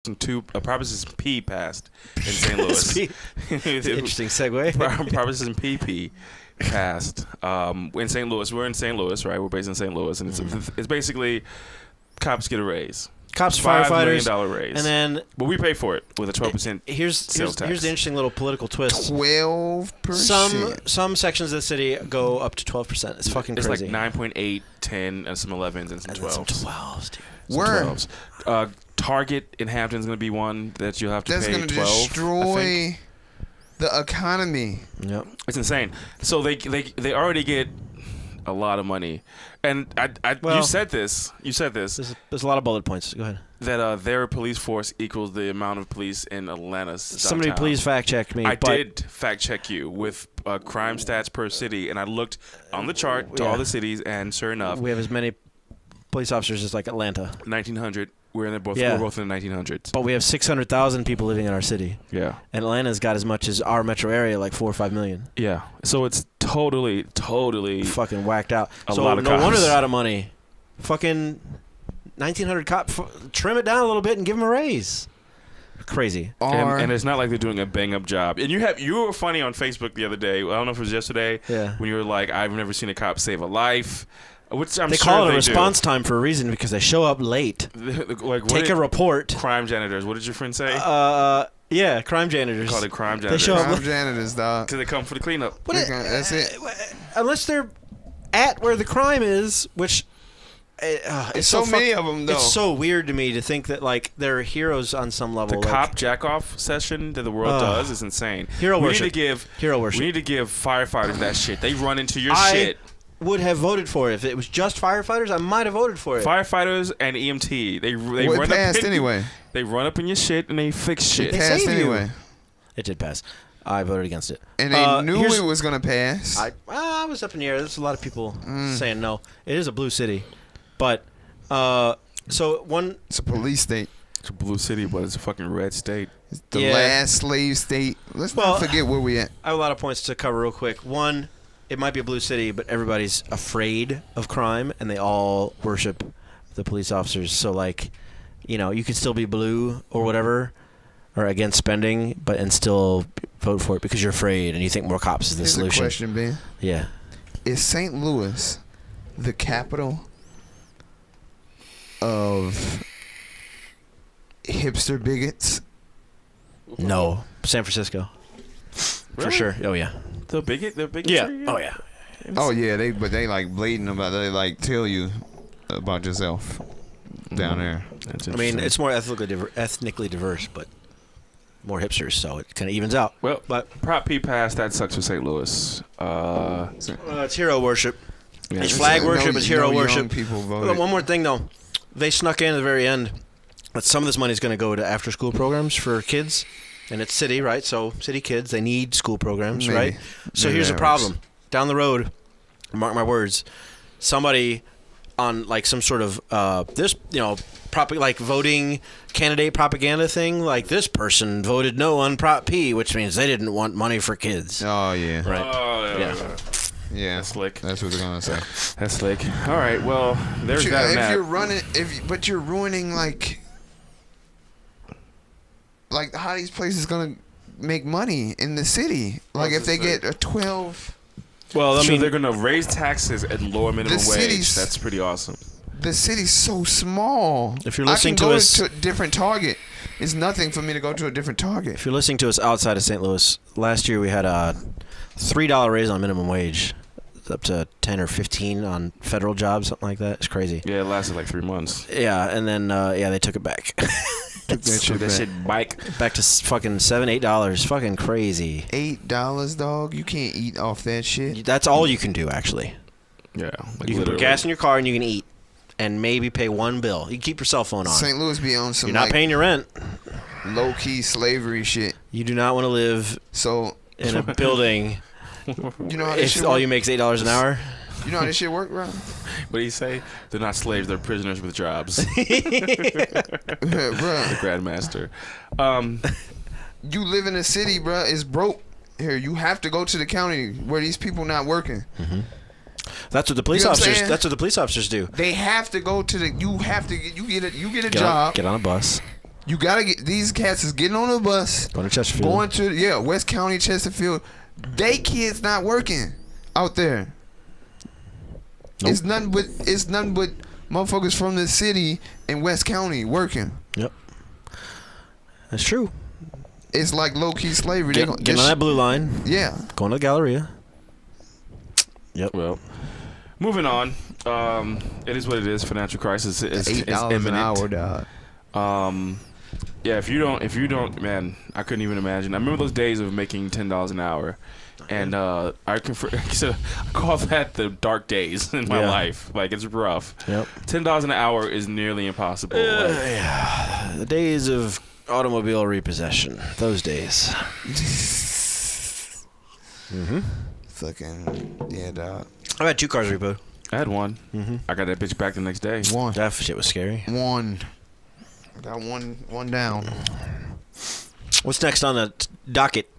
Proposition P passed in St. Louis. Interesting segue. Proposition PP passed in St. Louis. We're in St. Louis, right? We're based in St. Louis, and it's basically cops get a raise. Cops, $5 firefighters, million raise, and then we pay for it with a 12% sales tax. Here's the interesting little political twist. 12%. Some sections of the city go up to 12%. It's fucking crazy. It's like 9.8, 10, and some 11s and some 12s. Some 12s, dude. Where? 12s. Target in Hampton is going to be one that you'll have to pay 12. That's going to destroy the economy. Yep. It's insane. So they already get a lot of money. And you said this. There's a lot of bullet points. Go ahead. That their police force equals the amount of police in Atlanta's Somebody downtown. please fact check me. I did fact check you with crime stats per city, and I looked on the chart to all the cities, and sure enough, we have as many police officers as like Atlanta. 1,900. We're both in the 1900s. But we have 600,000 people living in our city. Yeah. And Atlanta's got as much as our metro area, like 4 or 5 million. Yeah. So it's totally fucking whacked out. A lot of no cops. wonder they're out of money. Fucking 1,900 cops. Trim it down a little bit and give them a raise. Crazy. And it's not like they're doing a bang up job. And you were funny on Facebook the other day. I don't know if it was yesterday. Yeah. When you were like, I've never seen a cop save a life. Which I'm they sure call it they a response do. time for a reason because they show up late. Like, take a report. Crime janitors. What did your friend say? Yeah, crime janitors. Call it crime janitors. They show up crime janitors, dog. Because they come for the cleanup. That's it. Unless they're at where the crime is, which it's so many of them, though. It's so weird to me to think that like they're heroes on some level. The cop jack-off session that the world does is insane. Hero worship. Hero worship. We need to give firefighters that shit. They run into your shit. Would have voted for it if it was just firefighters. I might have voted for it. Firefighters and EMT, they run up anyway. They run up in your shit and they fix shit. It passed anyway. It did pass. I voted against it. And they knew it was going to pass. I was up in the air. There's a lot of people saying no. It is a blue city, but it's a police state. It's a blue city, but it's a fucking red state. It's the last slave state. Let's not forget where we at. I have a lot of points to cover real quick. One. It might be a blue city, but everybody's afraid of crime, and they all worship the police officers. So, like, you can still be blue or whatever, or against spending, and still vote for it because you're afraid and you think more cops is the solution. Here's a question, Ben. Yeah. Is St. Louis the capital of hipster bigots? No. San Francisco. Really? For sure. Oh, yeah. The bigot? Yeah. Oh, yeah. Oh, yeah. They like blatant about it. They like tell you about yourself down there. I mean, it's more ethnically diverse, but more hipsters, so it kind of evens out. Well, but Prop P passed. That sucks for St. Louis. It's hero worship. Yeah. It's flag worship. It's hero worship. People voted. One more thing, though. They snuck in at the very end that some of this money is going to go to after-school programs for kids. And it's city, right? So city kids, they need school programs, right? So here's the problem. Down the road, mark my words, somebody on like some sort of voting candidate propaganda thing, like this person voted no on Prop P, which means they didn't want money for kids. Oh, yeah. Right. Oh, yeah. Yeah. That's slick. That's what they're going to say. That's slick. All right, well, there's that. If you're running, but you're ruining like how these places gonna make money in the city? Like if they get a 12. Well, I mean, they're gonna raise taxes at lower minimum wage. That's pretty awesome. The city's so small. If you're listening to us, to a different Target. It's nothing for me to go to a different Target. If you're listening to us outside of St. Louis, last year we had a $3 raise on minimum wage. It's up to 10 or 15 on federal jobs, something like that. It's crazy. Yeah, it lasted like 3 months. Yeah, and then they took it back. That shit back to fucking $7, $8. Fucking crazy. $8, dog. You can't eat off that shit. That's all you can do, actually. Yeah, you can put gas in your car and you can eat, and maybe pay one bill. You can keep your cell phone on. St. Louis be on some. You're not paying your rent. Low key slavery shit. You do not want to live in a building. You know how this shit all work? you make is $8 an hour. You know how this shit work, bro? What do you say? They're not slaves. They're prisoners with jobs. Bro. The Grandmaster. You live in a city, bro. It's broke. Here, you have to go to the county where these people not working. Mm-hmm. That's what the police officers. That's what the police officers do. They have to go to the. You get a job. Get on a bus. You gotta get these cats is getting on the bus, Going to Chesterfield. going to West County, Chesterfield. They kids not working out there. Nope. It's nothing but motherfuckers from the city in West County working. Yep. That's true. It's like low key slavery. Getting on that blue line. Yeah. Going to the Galleria. Yep. Well, moving on. It is what it is. Financial crisis is $8 imminent. an hour, dog. Yeah, if you don't, man, I couldn't even imagine. I remember those days of making $10 an hour, and I call that the dark days in my life. Like, it's rough. Yep. $10 an hour is nearly impossible. Yeah. The days of automobile repossession. Those days. Fucking yeah, dog. I had 2 cars repoed. I had one. I got that bitch back the next day. One. That shit was scary. One. Got one down. What's next on the docket?